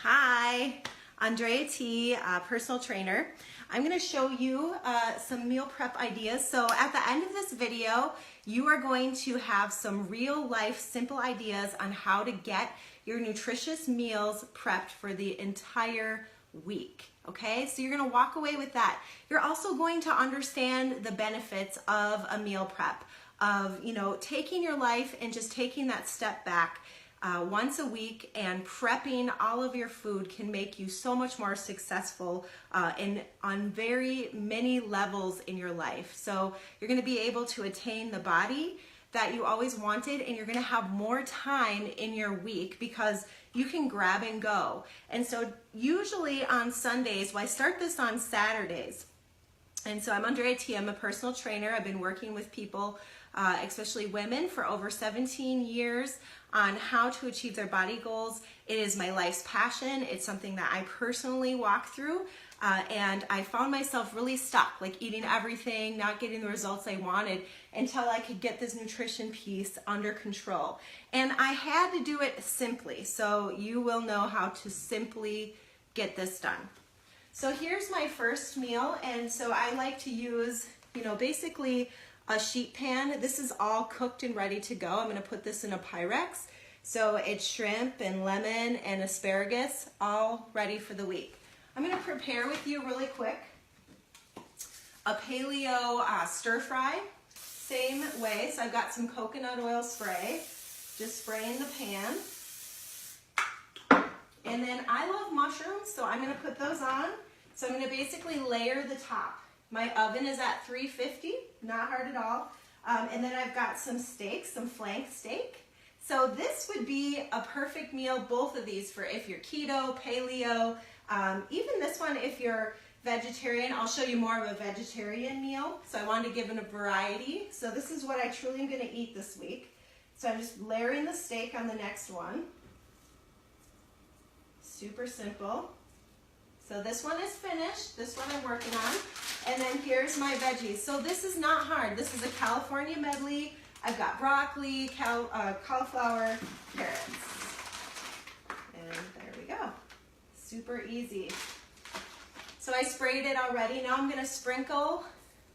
Hi, Andrea T, personal trainer. I'm going to show you some meal prep ideas. So at the end of this video, you are going to have some real life simple ideas on how to get your nutritious meals prepped for the entire week. Okay, so you're going to walk away with that. You're also going to understand the benefits of a meal prep, of taking your life and just taking that step back once a week, and prepping all of your food can make you so much more successful on very many levels in your life. So you're going to be able to attain the body that you always wanted, and you're going to have more time in your week because you can grab and go. And so usually on Sundays, well, I start this on Saturdays. And so I'm Andrea T. I'm a personal trainer. I've been working with people, especially women, for over 17 years on how to achieve their body goals. It is my life's passion. It's something that I personally walk through. And I found myself really stuck, like eating everything, not getting the results I wanted until I could get this nutrition piece under control. And I had to do it simply. So you will know how to simply get this done. So here's my first meal, and so I like to use, basically a sheet pan. This is all cooked and ready to go. I'm going to put this in a Pyrex. So it's shrimp and lemon and asparagus, all ready for the week. I'm going to prepare with you really quick a paleo stir fry, same way. So I've got some coconut oil spray, just spraying the pan. And then I love mushrooms, so I'm going to put those on. So I'm going to basically layer the top. My oven is at 350, not hard at all. And then I've got some steak, some flank steak. So this would be a perfect meal, both of these, for if you're keto, paleo, even this one if you're vegetarian. I'll show you more of a vegetarian meal. So I wanted to give it a variety. So this is what I truly am going to eat this week. So I'm just layering the steak on the next one. Super simple. So this one is finished. This one I'm working on. And then here's my veggies. So this is not hard. This is a California medley. I've got broccoli, cauliflower, carrots. And there we go. Super easy. So I sprayed it already. Now I'm going to sprinkle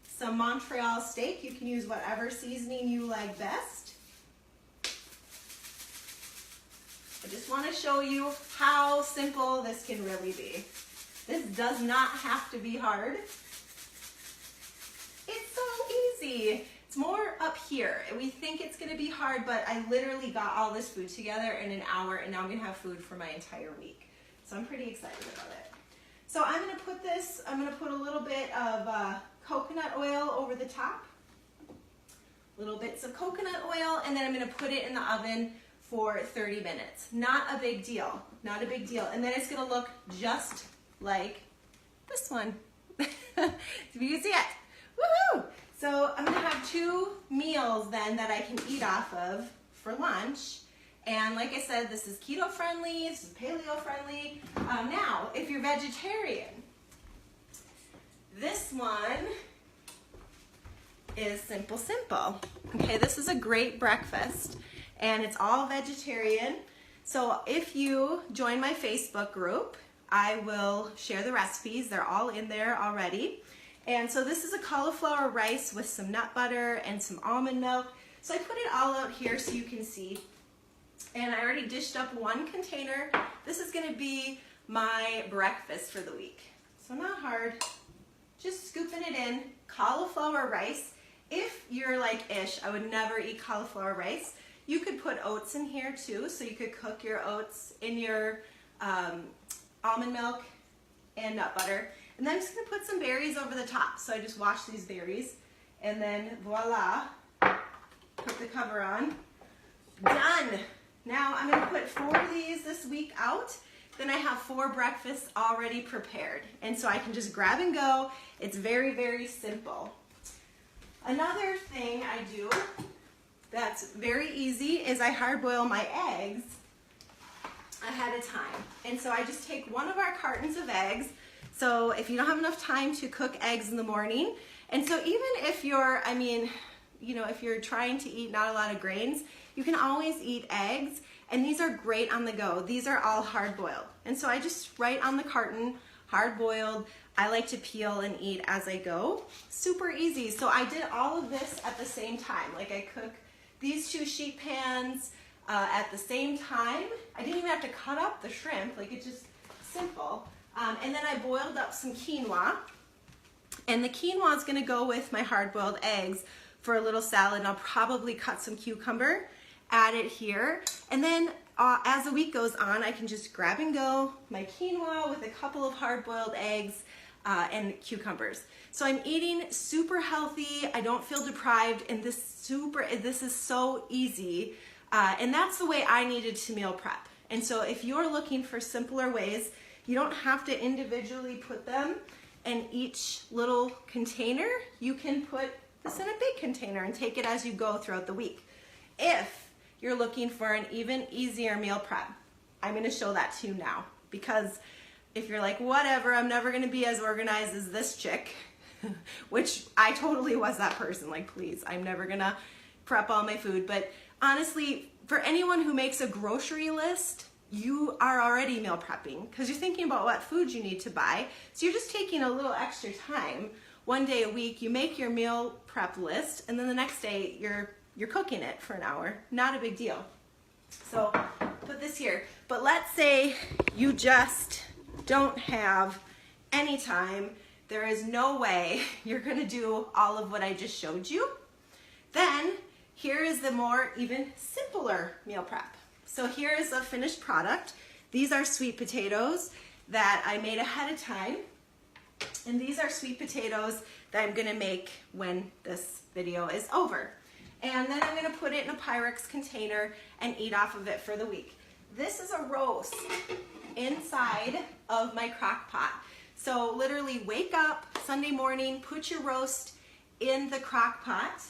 some Montreal steak. You can use whatever seasoning you like best. I just want to show you how simple this can really be. This does not have to be hard. It's so easy. It's more up here. We think it's going to be hard, but I literally got all this food together in an hour, and now I'm going to have food for my entire week. So I'm pretty excited about it. So I'm going to put a little bit of coconut oil over the top. Little bits of coconut oil, and then I'm going to put it in the oven for 30 minutes. Not a big deal. Not a big deal. And then it's going to look just like this one. If you can see it. Woohoo! So I'm going to have 2 meals then that I can eat off of for lunch. And like I said, this is keto friendly, this is paleo friendly. Now, if you're vegetarian, this one is simple. Okay, this is a great breakfast, and it's all vegetarian. So if you join my Facebook group, I will share the recipes. They're all in there already. And so this is a cauliflower rice with some nut butter and some almond milk. So I put it all out here so you can see. And I already dished up 1 container. This is going to be my breakfast for the week. So not hard. Just scooping it in. Cauliflower rice. If you're like Ish, I would never eat cauliflower rice. You could put oats in here too. So you could cook your oats in your almond milk and nut butter. And then I'm just going to put some berries over the top. So I just wash these berries. And then voila. Put the cover on. Done. Now I'm going to put 4 of these this week out. Then I have 4 breakfasts already prepared. And so I can just grab and go. It's very, very simple. Another thing I do that's very easy is I hard boil my eggs ahead of time. And so I just take 1 of our cartons of eggs. So if you don't have enough time to cook eggs in the morning, and so even if you're, if you're trying to eat not a lot of grains, you can always eat eggs. And these are great on the go. These are all hard boiled. And so I just write on the carton, hard boiled. I like to peel and eat as I go. Super easy. So I did all of this at the same time. Like I cook these 2 sheet pans at the same time. I didn't even have to cut up the shrimp. Like it's just simple. And then I boiled up some quinoa. And the quinoa is going to go with my hard-boiled eggs for a little salad. And I'll probably cut some cucumber, add it here. And then as the week goes on, I can just grab and go my quinoa with a couple of hard-boiled eggs and cucumbers. So I'm eating super healthy. I don't feel deprived, and this is so easy. And that's the way I needed to meal prep. And so if you're looking for simpler ways, you don't have to individually put them in each little container. You can put this in a big container and take it as you go throughout the week. If you're looking for an even easier meal prep, I'm going to show that to you now, because if you're like, whatever, I'm never going to be as organized as this chick, which I totally was that person, like, please, I'm never going to prep all my food. But honestly, for anyone who makes a grocery list, you are already meal prepping because you're thinking about what food you need to buy. So you're just taking a little extra time. One day a week, you make your meal prep list, and then the next day you're cooking it for an hour. Not a big deal. So put this here. But let's say you just don't have any time. There is no way you're going to do all of what I just showed you. Then here is the more even simpler meal prep. So here is a finished product. These are sweet potatoes that I made ahead of time. And these are sweet potatoes that I'm gonna make when this video is over. And then I'm gonna put it in a Pyrex container and eat off of it for the week. This is a roast inside of my crock pot. So literally wake up Sunday morning, put your roast in the crock pot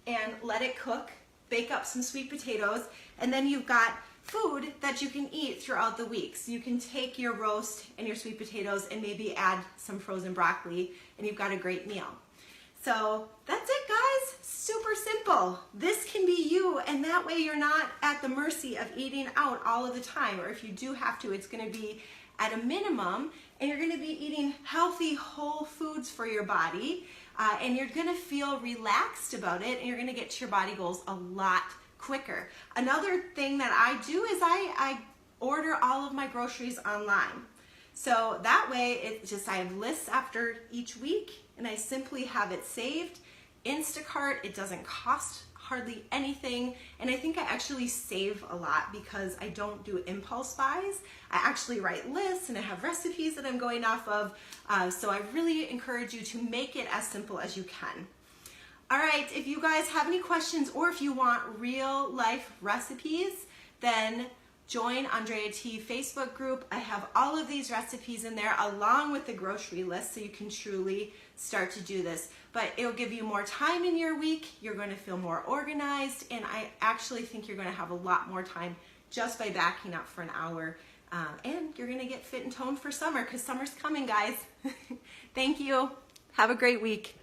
and let it cook. Bake up some sweet potatoes, and then you've got food that you can eat throughout the week. So you can take your roast and your sweet potatoes and maybe add some frozen broccoli, and you've got a great meal. So that's it, guys. Super simple. This can be you, and that way you're not at the mercy of eating out all of the time, or if you do have to, it's going to be at a minimum, and you're going to be eating healthy, whole foods for your body. And you're gonna feel relaxed about it, and you're gonna get to your body goals a lot quicker. Another thing that I do is I order all of my groceries online. So that way, I have lists after each week, and I simply have it saved. Instacart, it doesn't cost hardly anything, and I think I actually save a lot because I don't do impulse buys. I actually write lists and I have recipes that I'm going off of, so I really encourage you to make it as simple as you can. All right, if you guys have any questions or if you want real life recipes, then join Andrea T Facebook group. I have all of these recipes in there along with the grocery list, so you can truly start to do this. But it'll give you more time in your week. You're going to feel more organized, and I actually think you're going to have a lot more time just by backing up for an hour. And you're going to get fit and toned for summer, because summer's coming, guys. Thank you. Have a great week.